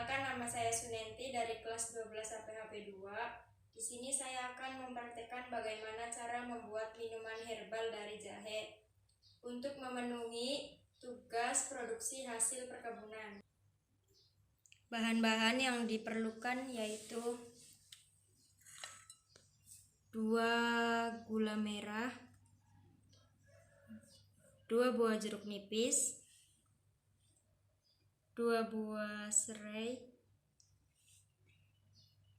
Perkenalkan, nama saya Sunenti dari kelas 12 APHP 2. Di sini saya akan mempraktekkan bagaimana cara membuat minuman herbal dari jahe untuk memenuhi tugas produksi hasil perkebunan. Bahan-bahan yang diperlukan yaitu 2 gula merah, 2 buah jeruk nipis, 2 buah serai,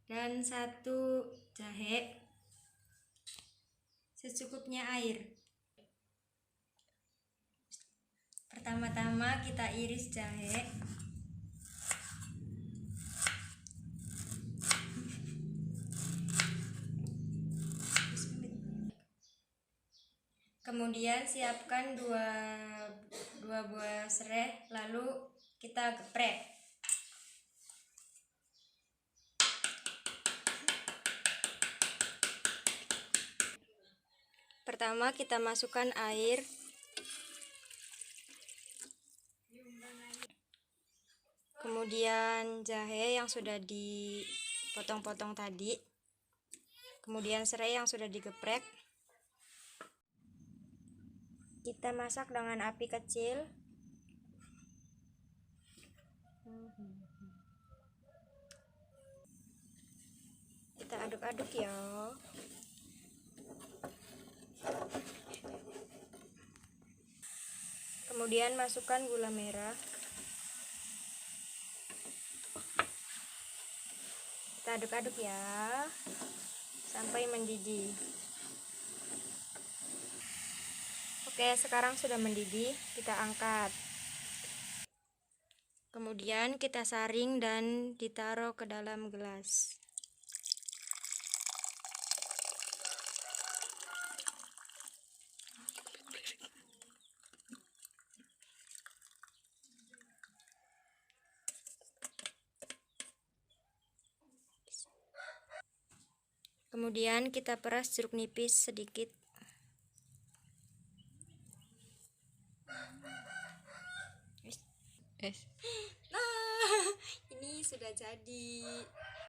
dan 1 jahe, secukupnya air. Pertama-tama kita iris jahe. Kemudian siapkan 2 buah serai, lalu kita geprek. Pertama kita masukkan air. Kemudian jahe yang sudah dipotong-potong tadi. Kemudian serai yang sudah digeprek. Kita masak dengan api kecil. Kita aduk-aduk ya. Kemudian masukkan gula merah. Kita aduk-aduk ya sampai mendidih. Oke, sekarang sudah mendidih, kita angkat. Kemudian kita saring dan ditaruh ke dalam gelas. Kemudian kita peras jeruk nipis sedikit. Nah, ini sudah jadi.